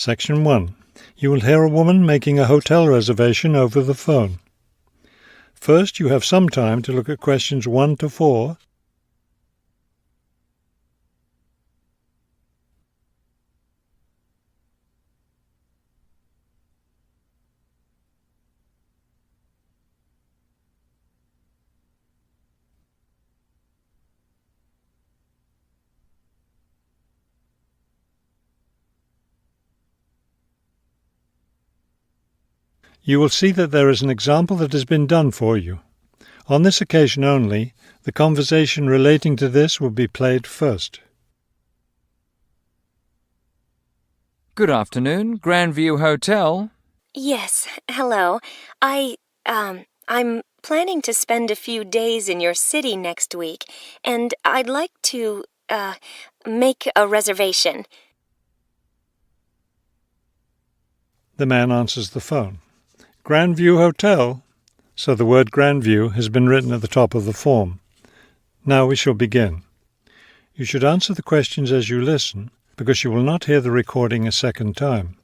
Section 1. You will hear a woman making a hotel reservation over the phone. First, you have some time to look at questions 1 to 4. You will see that there is an example that has been done for you. On this occasion only, the conversation relating to this will be played first. Good afternoon, Grandview Hotel. Yes, hello. I'm planning to spend a few days in your city next week, and I'd like to, make a reservation. The man answers the phone. Grandview Hotel? So the word Grandview has been written at the top of the form. Now we shall begin. You should answer the questions as you listen, because you will not hear the recording a second time.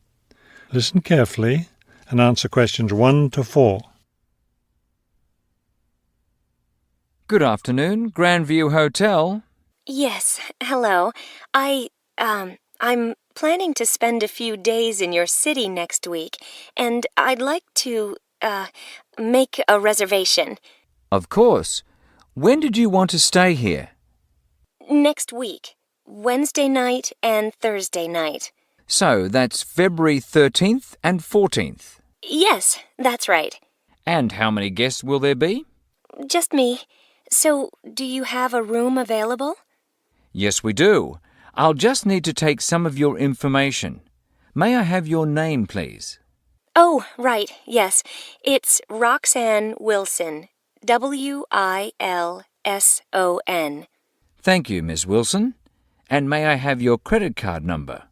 Listen carefully and answer questions 1 to 4. Good afternoon, Grandview Hotel. Yes, hello. I'm planning to spend a few days in your city next week, and I'd like to, make a reservation. Of course. When did you want to stay here? Next week, Wednesday night and Thursday night. So that's February 13th and 14th. Yes, that's right. And how many guests will there be? Just me. So, do you have a room available? Yes, we do. I'll just need to take some of your information. May I have your name, please? Oh, right, yes. It's Roxanne Wilson. Wilson. Thank you, Miss Wilson. And may I have your credit card number?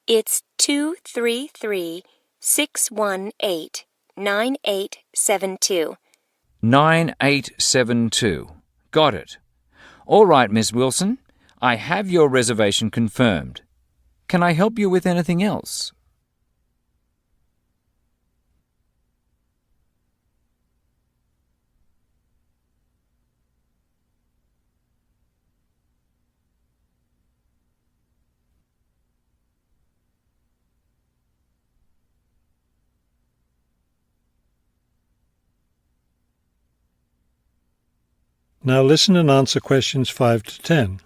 It's 233-618-9872. 9872. Got it. All right, Miss Wilson. I have your reservation confirmed. Can I help you with anything else? Now listen and answer questions 5 to 10.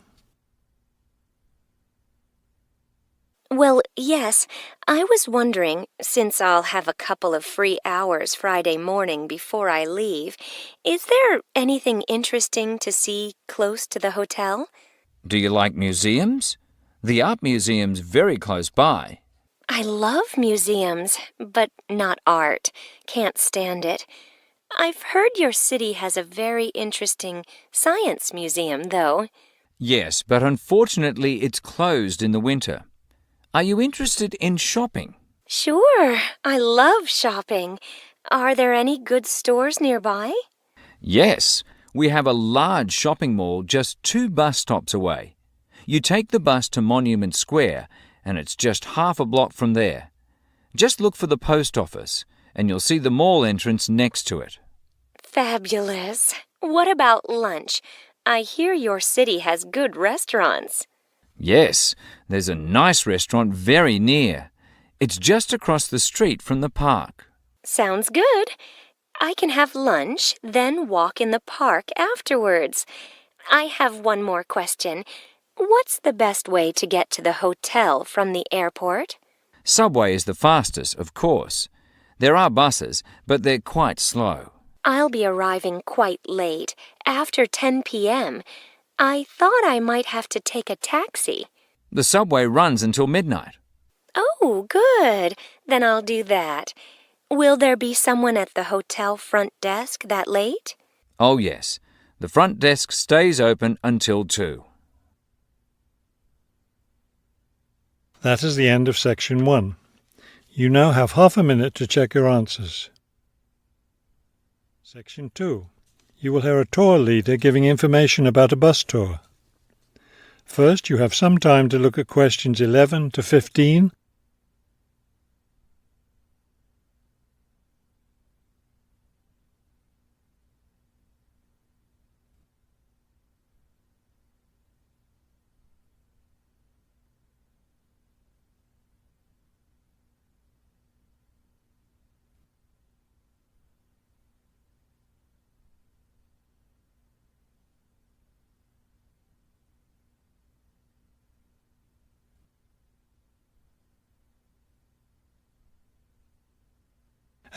Well, yes. I was wondering, since I'll have a couple of free hours Friday morning before I leave, is there anything interesting to see close to the hotel? Do you like museums? The art museum's very close by. I love museums, but not art. Can't stand it. I've heard your city has a very interesting science museum, though. Yes, but unfortunately it's closed in the winter. Are you interested in shopping? Sure, I love shopping. Are there any good stores nearby? Yes, we have a large shopping mall just 2 bus stops away. You take the bus to Monument Square, and it's just half a block from there. Just look for the post office, and you'll see the mall entrance next to it. Fabulous. What about lunch? I hear your city has good restaurants. Yes, there's a nice restaurant very near. It's just across the street from the park. Sounds good. I can have lunch, then walk in the park afterwards. I have one more question. What's the best way to get to the hotel from the airport? Subway is the fastest, of course. There are buses, but they're quite slow. I'll be arriving quite late, after 10 p.m. I thought I might have to take a taxi. The subway runs until midnight. Oh, good. Then I'll do that. Will there be someone at the hotel front desk that late? Oh, yes. The front desk stays open until 2. That is the end of Section 1. You now have half a minute to check your answers. Section 2. You will hear a tour leader giving information about a bus tour. First, you have some time to look at questions 11 to 15.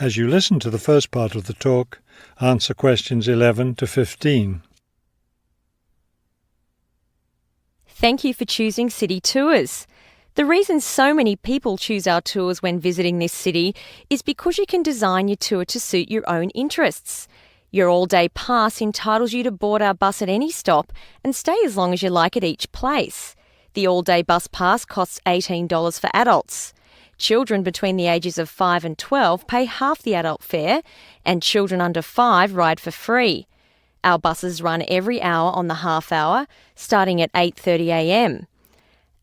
As you listen to the first part of the talk, answer questions 11 to 15. Thank you for choosing City Tours. The reason so many people choose our tours when visiting this city is because you can design your tour to suit your own interests. Your all-day pass entitles you to board our bus at any stop and stay as long as you like at each place. The all-day bus pass costs $18 for adults. Children between the ages of 5 and 12 pay half the adult fare, and children under 5 ride for free. Our buses run every hour on the half hour, starting at 8:30 a.m.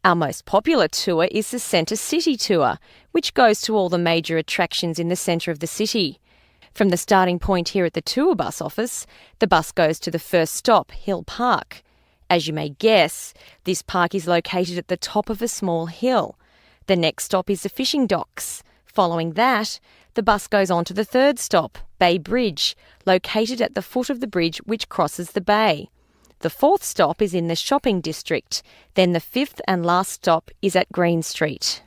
Our most popular tour is the Centre City Tour, which goes to all the major attractions in the centre of the city. From the starting point here at the tour bus office, the bus goes to the first stop, Hill Park. As you may guess, this park is located at the top of a small hill. The next stop is the fishing docks. Following that, the bus goes on to the third stop, Bay Bridge, located at the foot of the bridge which crosses the bay. The fourth stop is in the shopping district. Then the fifth and last stop is at Green Street.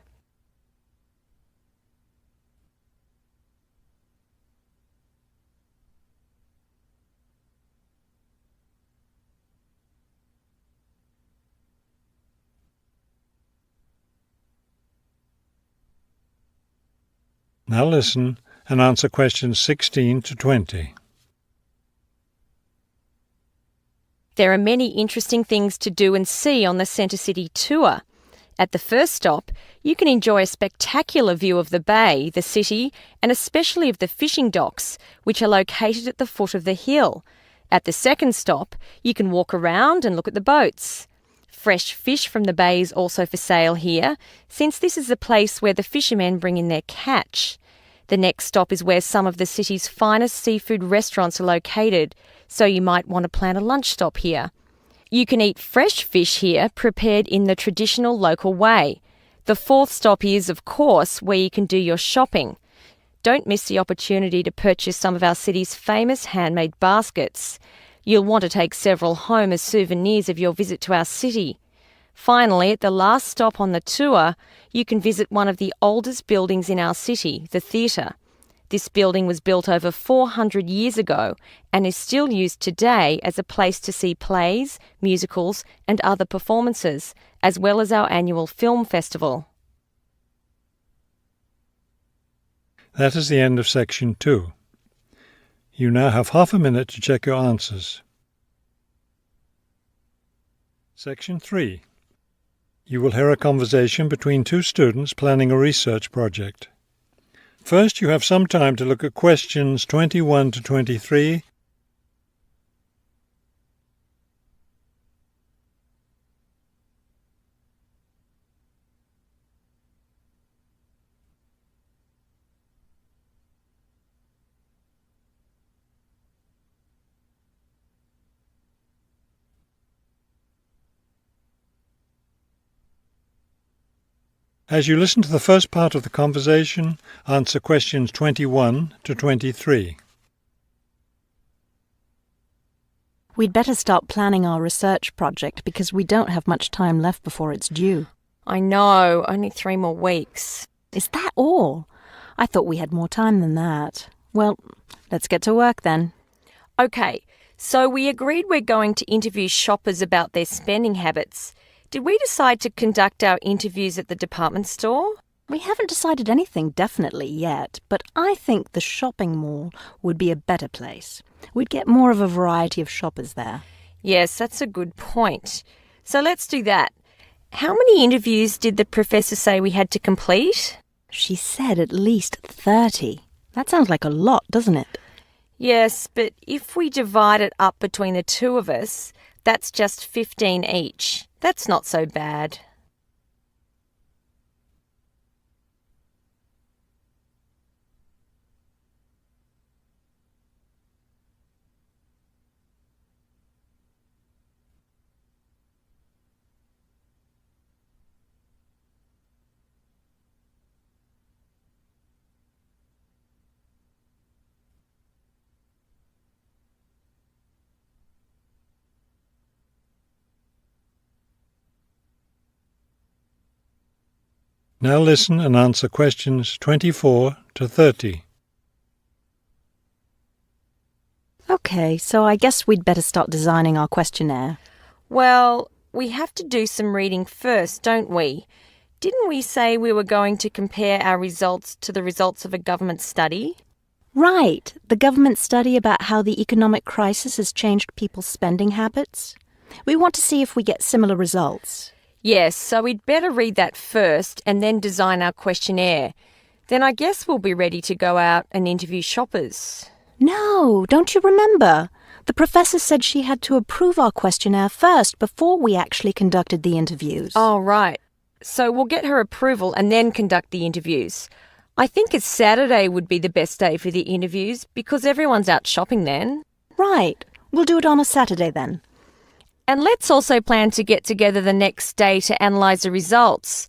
Now listen and answer questions 16 to 20. There are many interesting things to do and see on the Centre City Tour. At the first stop, you can enjoy a spectacular view of the bay, the city, and especially of the fishing docks, which are located at the foot of the hill. At the second stop, you can walk around and look at the boats. Fresh fish from the bay is also for sale here, since this is the place where the fishermen bring in their catch. The next stop is where some of the city's finest seafood restaurants are located, so you might want to plan a lunch stop here. You can eat fresh fish here, prepared in the traditional local way. The fourth stop is, of course, where you can do your shopping. Don't miss the opportunity to purchase some of our city's famous handmade baskets. You'll want to take several home as souvenirs of your visit to our city. Finally, at the last stop on the tour, you can visit one of the oldest buildings in our city, the theatre. This building was built over 400 years ago and is still used today as a place to see plays, musicals and other performances, as well as our annual film festival. That is the end of section 2. You now have half a minute to check your answers. Section 3. You will hear a conversation between two students planning a research project. First, you have some time to look at questions 21 to 23 As you listen to the first part of the conversation, answer questions 21 to 23. We'd better start planning our research project because we don't have much time left before it's due. I know, only 3 more weeks. Is that all? I thought we had more time than that. Well, let's get to work then. Okay, so we agreed we're going to interview shoppers about their spending habits. Did we decide to conduct our interviews at the department store? We haven't decided anything definitely yet, but I think the shopping mall would be a better place. We'd get more of a variety of shoppers there. Yes, that's a good point. So let's do that. How many interviews did the professor say we had to complete? She said at least 30. That sounds like a lot, doesn't it? Yes, but if we divide it up between the two of us, that's just 15 each. That's not so bad. Now listen and answer questions 24 to 30. Okay, so I guess we'd better start designing our questionnaire. Well, we have to do some reading first, don't we? Didn't we say we were going to compare our results to the results of a government study? Right, the government study about how the economic crisis has changed people's spending habits. We want to see if we get similar results. Yes, so we'd better read that first and then design our questionnaire. Then I guess we'll be ready to go out and interview shoppers. No, don't you remember? The professor said she had to approve our questionnaire first before we actually conducted the interviews. Oh, right. So we'll get her approval and then conduct the interviews. I think a Saturday would be the best day for the interviews because everyone's out shopping then. Right. We'll do it on a Saturday then. And let's also plan to get together the next day to analyse the results.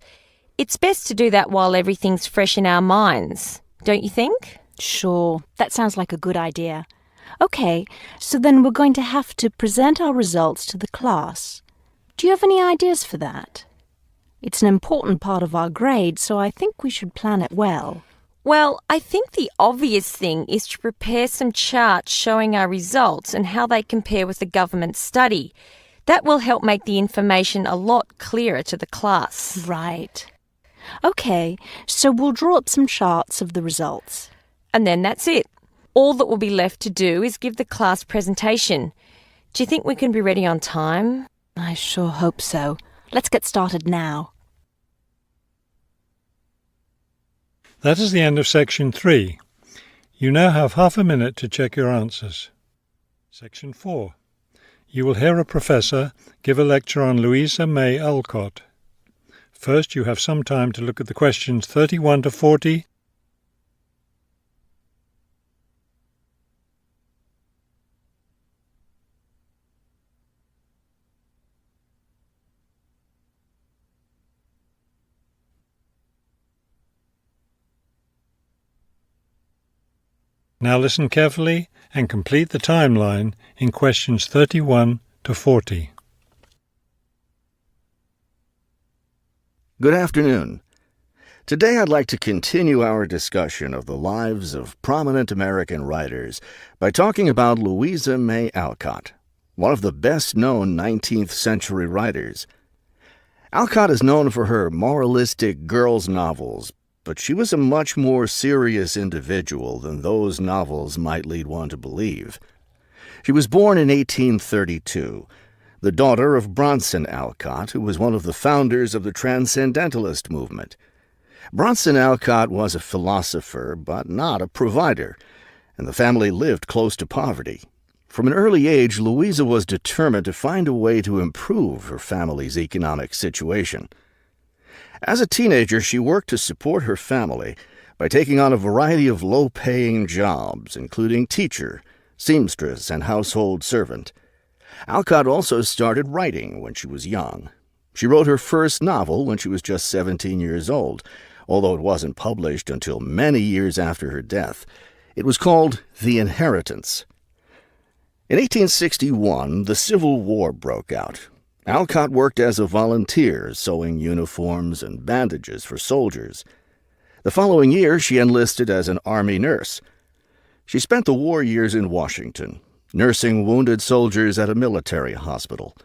It's best to do that while everything's fresh in our minds, don't you think? Sure, that sounds like a good idea. Okay, so then we're going to have to present our results to the class. Do you have any ideas for that? It's an important part of our grade, so I think we should plan it well. Well, I think the obvious thing is to prepare some charts showing our results and how they compare with the government study. That will help make the information a lot clearer to the class. Right. Okay, so we'll draw up some charts of the results. And then that's it. All that will be left to do is give the class presentation. Do you think we can be ready on time? I sure hope so. Let's get started now. That is the end of Section 3. You now have half a minute to check your answers. Section 4. You will hear a professor give a lecture on Louisa May Alcott. First, you have some time to look at the questions 31 to 40. Now listen carefully and complete the timeline in questions 31 to 40. Good afternoon. Today I'd like to continue our discussion of the lives of prominent American writers by talking about Louisa May Alcott, one of the best-known 19th century writers. Alcott is known for her moralistic girls' novels, but she was a much more serious individual than those novels might lead one to believe. She was born in 1832, the daughter of Bronson Alcott, who was one of the founders of the Transcendentalist movement. Bronson Alcott was a philosopher, but not a provider, and the family lived close to poverty. From an early age, Louisa was determined to find a way to improve her family's economic situation. As a teenager, she worked to support her family by taking on a variety of low-paying jobs, including teacher, seamstress, and household servant. Alcott also started writing when she was young. She wrote her first novel when she was just 17 years old, although it wasn't published until many years after her death. It was called The Inheritance. In 1861, the Civil War broke out. Alcott worked as a volunteer, sewing uniforms and bandages for soldiers. The following year, she enlisted as an Army nurse. She spent the war years in Washington, nursing wounded soldiers at a military hospital.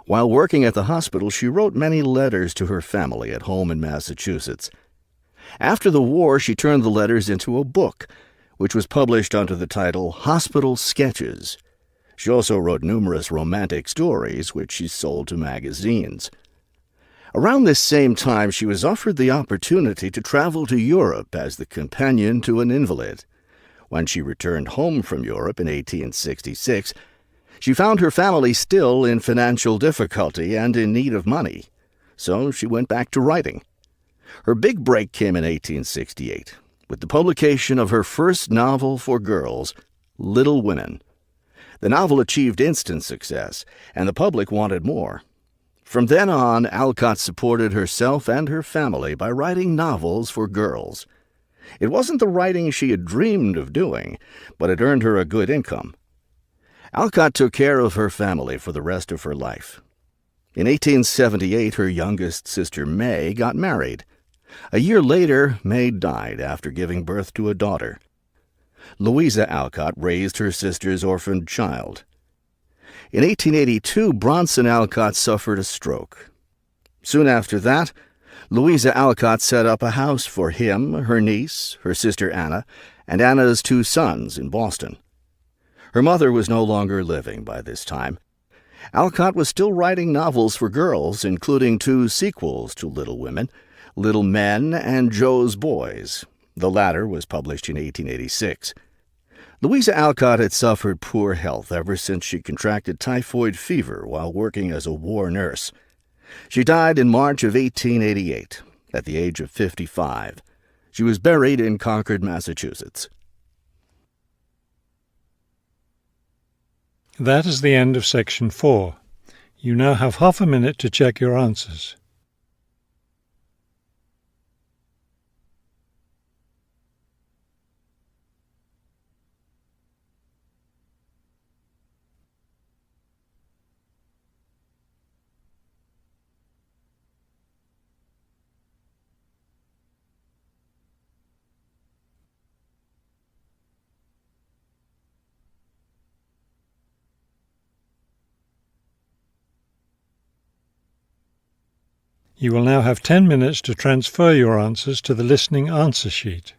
While working at the hospital, she wrote many letters to her family at home in Massachusetts. After the war, she turned the letters into a book, which was published under the title Hospital Sketches. She also wrote numerous romantic stories, which she sold to magazines. Around this same time, she was offered the opportunity to travel to Europe as the companion to an invalid. When she returned home from Europe in 1866, she found her family still in financial difficulty and in need of money, so she went back to writing. Her big break came in 1868, with the publication of her first novel for girls, Little Women. The novel achieved instant success, and the public wanted more. From then on, Alcott supported herself and her family by writing novels for girls. It wasn't the writing she had dreamed of doing, but it earned her a good income. Alcott took care of her family for the rest of her life. In 1878, her youngest sister May got married. A year later, May died after giving birth to a daughter. Louisa Alcott raised her sister's orphaned child. In 1882, Bronson Alcott suffered a stroke. Soon after that, Louisa Alcott set up a house for him, her niece, her sister Anna, and Anna's 2 sons in Boston. Her mother was no longer living by this time. Alcott was still writing novels for girls, including 2 sequels to Little Women, Little Men and Joe's Boys. The latter was published in 1886. Louisa Alcott had suffered poor health ever since she contracted typhoid fever while working as a war nurse. She died in March of 1888, at the age of 55. She was buried in Concord, Massachusetts. That is the end of section 4. You now have half a minute to check your answers. You will now have 10 minutes to transfer your answers to the listening answer sheet.